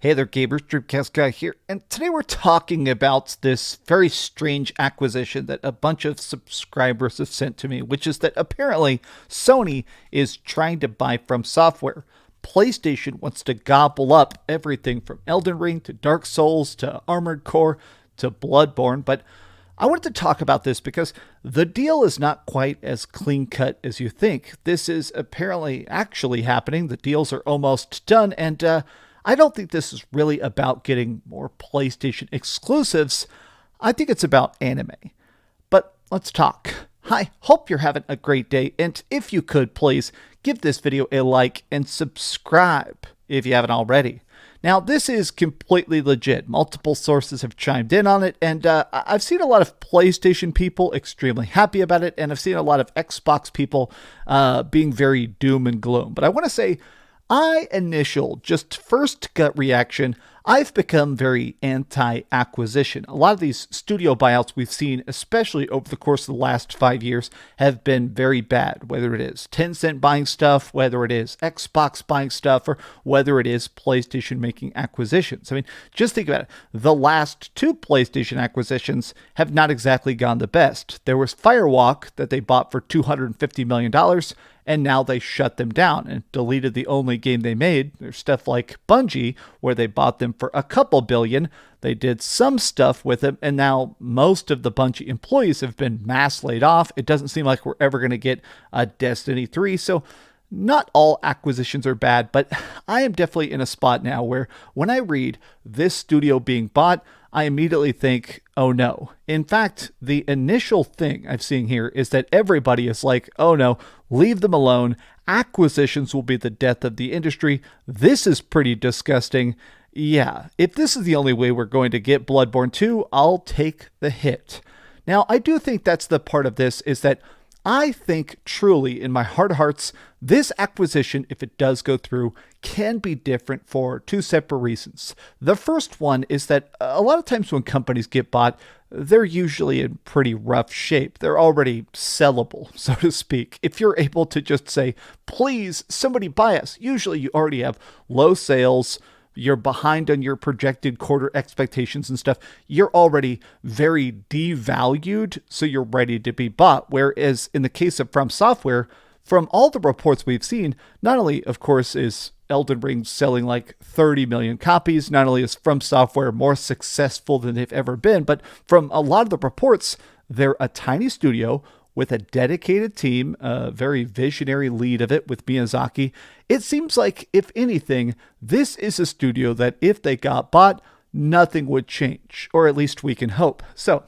Hey there, gamers. DreamcastGuy here, and today we're talking about this very strange acquisition that a bunch of subscribers have sent to me, which is that apparently Sony is trying to buy FromSoftware. PlayStation wants to gobble up everything from Elden Ring to Dark Souls to Armored Core to Bloodborne, but I wanted to talk about this because the deal is not quite as clean cut as you think. This is apparently actually happening. The deals are almost done, and I don't think this is really about getting more PlayStation exclusives. I think it's about anime. But let's talk. Hi, hope you're having a great day, and if you could, please give this video a like and subscribe if you haven't already. Now, this is completely legit. Multiple sources have chimed in on it, and I've seen a lot of PlayStation people extremely happy about it, and I've seen a lot of Xbox people being very doom and gloom. But I want to say, just first gut reaction, I've become very anti-acquisition. A lot of these studio buyouts we've seen, especially over the course of the last 5 years, have been very bad. Whether it is Tencent buying stuff, whether it is Xbox buying stuff, or whether it is PlayStation making acquisitions. I mean, just think about it. The last two PlayStation acquisitions have not exactly gone the best. There was Firewalk that they bought for $250 million, and now they shut them down and deleted the only game they made. There's stuff like Bungie, where they bought them for a couple billion. They did some stuff with them, and now most of the Bungie employees have been mass laid off. It doesn't seem like we're ever going to get a Destiny 3, so not all acquisitions are bad, but I am definitely in a spot now where when I read this studio being bought, I immediately think, oh no. In fact, the initial thing I'm seeing here is that everybody is like, oh no, leave them alone. Acquisitions will be the death of the industry. This is pretty disgusting. Yeah, if this is the only way we're going to get Bloodborne 2, I'll take the hit. Now, I do think that's the part of this is that I think truly in my heart of hearts, this acquisition, if it does go through, can be different for two separate reasons. The first one is that a lot of times when companies get bought, they're usually in pretty rough shape. They're already sellable, so to speak. If you're able to just say, please, somebody buy us, usually you already have low sales, you're behind on your projected quarter expectations and stuff. You're already very devalued, so you're ready to be bought. Whereas in the case of FromSoftware, from all the reports we've seen, not only, of course, is Elden Ring selling like 30 million copies, not only is FromSoftware more successful than they've ever been, but from a lot of the reports, they're a tiny studio with a dedicated team, a very visionary lead of it with Miyazaki. It seems like, if anything, this is a studio that if they got bought, nothing would change, or at least we can hope. So,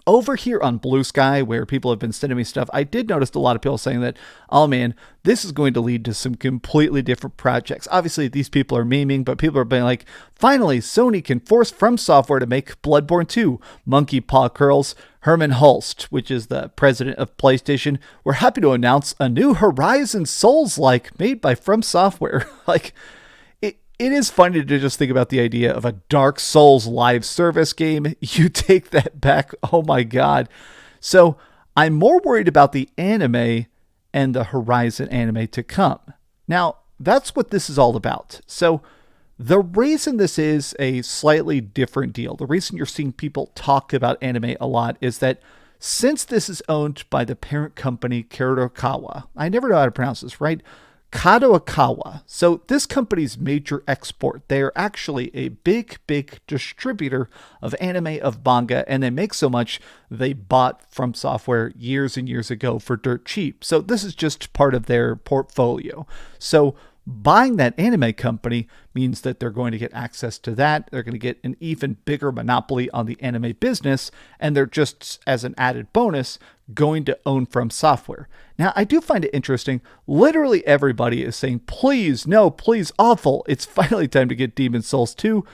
over here on Blue Sky, where people have been sending me stuff, I did notice a lot of people saying that, oh man, this is going to lead to some completely different projects. Obviously, these people are memeing, but people are being like, finally, Sony can force FromSoftware to make Bloodborne 2. Monkey Paw Curls. Herman Hulst, which is the president of PlayStation, we're happy to announce a new Horizon Souls-like made by FromSoftware. It is funny to just think about the idea of a Dark Souls live service game. You take that back. Oh my God. So I'm more worried about the anime and the Horizon anime to come. Now, that's what this is all about. So the reason this is a slightly different deal, the reason you're seeing people talk about anime a lot is that since this is owned by the parent company Kadokawa, I never know how to pronounce this, right? Kadokawa. So this company's major export. They are actually a big distributor of anime, of manga, and they make so much they bought FromSoftware years and years ago for dirt cheap. So this is just part of their portfolio. So buying that anime company means that they're going to get access to that. They're going to get an even bigger monopoly on the anime business, and they're just, as an added bonus, going to own FromSoftware. Now, I do find it interesting. Literally everybody is saying, please, no, please, awful. It's finally time to get Demon's Souls 2.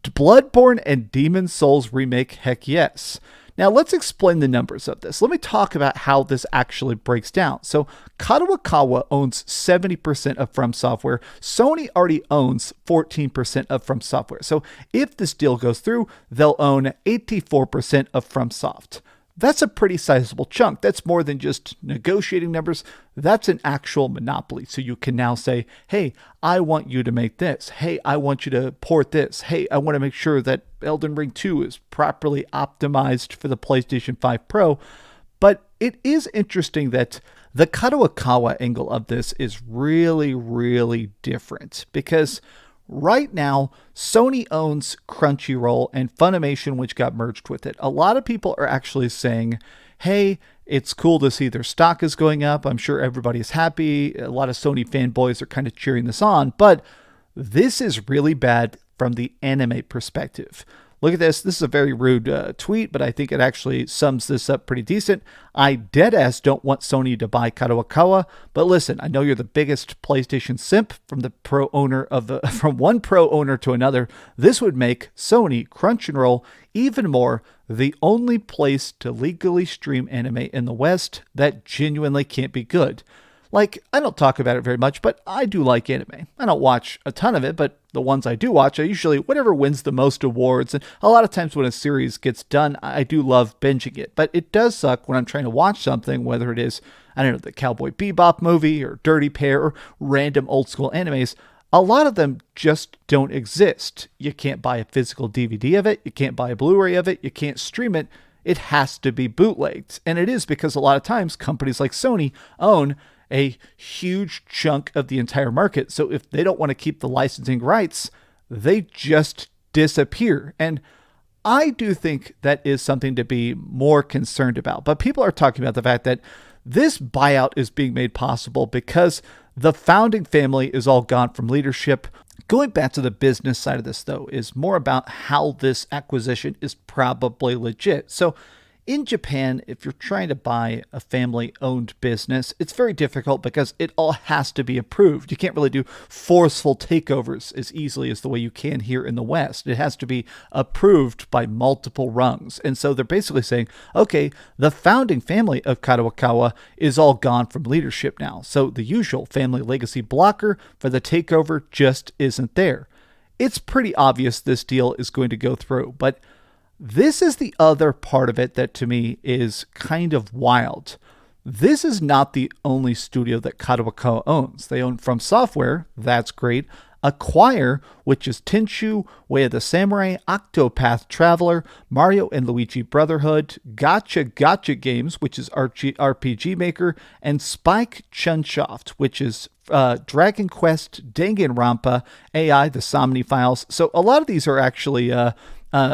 Bloodborne and Demon's Souls remake, heck yes. Now, let's explain the numbers of this. Let me talk about how this actually breaks down. So, Kadokawa owns 70% of FromSoftware. Sony already owns 14% of FromSoftware. So, if this deal goes through, they'll own 84% of FromSoft. that's a pretty sizable chunk. That's more than just negotiating numbers. That's an actual monopoly. So you can now say, hey, I want you to make this. Hey, I want you to port this. Hey, I want to make sure that Elden Ring 2 is properly optimized for the PlayStation 5 Pro. But it is interesting that the Kadokawa angle of this is really, really different because right now, Sony owns Crunchyroll and Funimation, which got merged with it. A lot of people are actually saying, hey, it's cool to see their stock is going up. I'm sure everybody's happy. A lot of Sony fanboys are kind of cheering this on, but this is really bad from the anime perspective. Look at this. This is a very rude tweet, but I think it actually sums this up pretty decent. I deadass don't want Sony to buy Kadokawa, but listen, I know you're the biggest PlayStation simp from from one pro owner to another. This would make Sony, Crunchyroll, even more the only place to legally stream anime in the West that genuinely can't be good. Like, I don't talk about it very much, but I do like anime. I don't watch a ton of it, but the ones I do watch, I usually, whatever wins the most awards. And a lot of times when a series gets done, I do love binging it. But it does suck when I'm trying to watch something, whether it is, I don't know, the Cowboy Bebop movie or Dirty Pair or random old school animes. A lot of them just don't exist. You can't buy a physical DVD of it. You can't buy a Blu-ray of it. You can't stream it. It has to be bootlegged. And it is because a lot of times companies like Sony own a huge chunk of the entire market. So if they don't want to keep the licensing rights, they just disappear. And I do think that is something to be more concerned about. But people are talking about the fact that this buyout is being made possible because the founding family is all gone from leadership. Going back to the business side of this, though, is more about how this acquisition is probably legit. So in Japan, if you're trying to buy a family-owned business, it's very difficult because it all has to be approved. You can't really do forceful takeovers as easily as the way you can here in the West. It has to be approved by multiple rungs. And so they're basically saying, okay, the founding family of Kadokawa is all gone from leadership now. So the usual family legacy blocker for the takeover just isn't there. It's pretty obvious this deal is going to go through, but this is the other part of it that to me is kind of wild. This is not the only studio that Kadokawa owns. They own FromSoftware, that's great. Acquire, which is Tenchu, Way of the Samurai, Octopath Traveler, Mario and Luigi Brotherhood, Gotcha Games, which is RPG Maker, and Spike Chunsoft, which is Dragon Quest, Danganronpa, AI, the Somni Files. So a lot of these are actually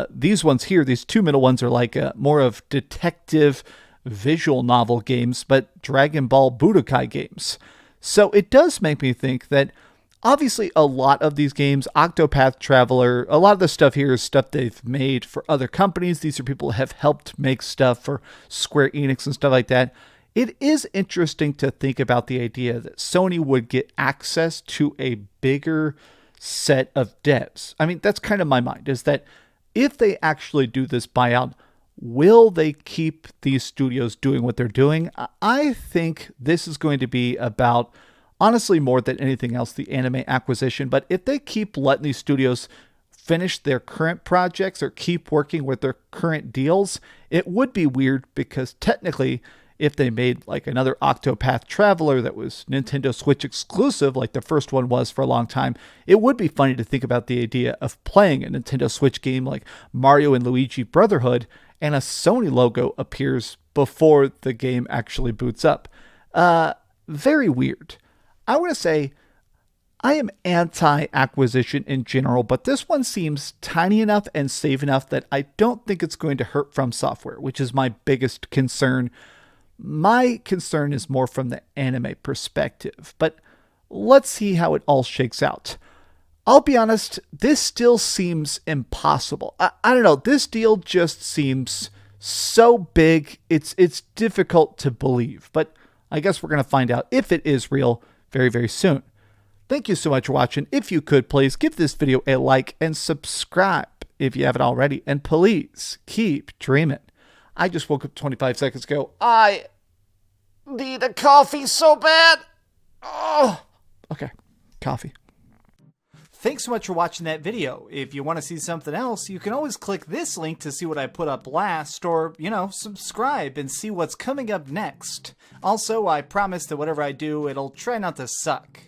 these ones here, these two middle ones are like more of detective visual novel games, but Dragon Ball Budokai games. So it does make me think that obviously a lot of these games, Octopath Traveler, a lot of the stuff here is stuff they've made for other companies. These are people who have helped make stuff for Square Enix and stuff like that. It is interesting to think about the idea that Sony would get access to a bigger set of devs. I mean, that's kind of my mind, is that if they actually do this buyout, will they keep these studios doing what they're doing? I think this is going to be about, honestly, more than anything else, the anime acquisition. But if they keep letting these studios finish their current projects or keep working with their current deals, it would be weird because technically, if they made like another Octopath Traveler that was Nintendo Switch exclusive, like the first one was for a long time, it would be funny to think about the idea of playing a Nintendo Switch game like Mario and Luigi Brotherhood, and a Sony logo appears before the game actually boots up. Very weird. I want to say I am anti-acquisition in general, but this one seems tiny enough and safe enough that I don't think it's going to hurt FromSoftware, which is my biggest concern. My concern is more from the anime perspective, but let's see how it all shakes out. I'll be honest, this still seems impossible. I don't know, this deal just seems so big, it's difficult to believe, but I guess we're going to find out if it is real very, very soon. Thank you so much for watching. If you could, please give this video a like and subscribe if you haven't already, and please keep dreaming. I just woke up 25 seconds ago. I need a coffee so bad. Oh, okay. Coffee. Thanks so much for watching that video. If you want to see something else, you can always click this link to see what I put up last, or, subscribe and see what's coming up next. Also, I promise that whatever I do, it'll try not to suck.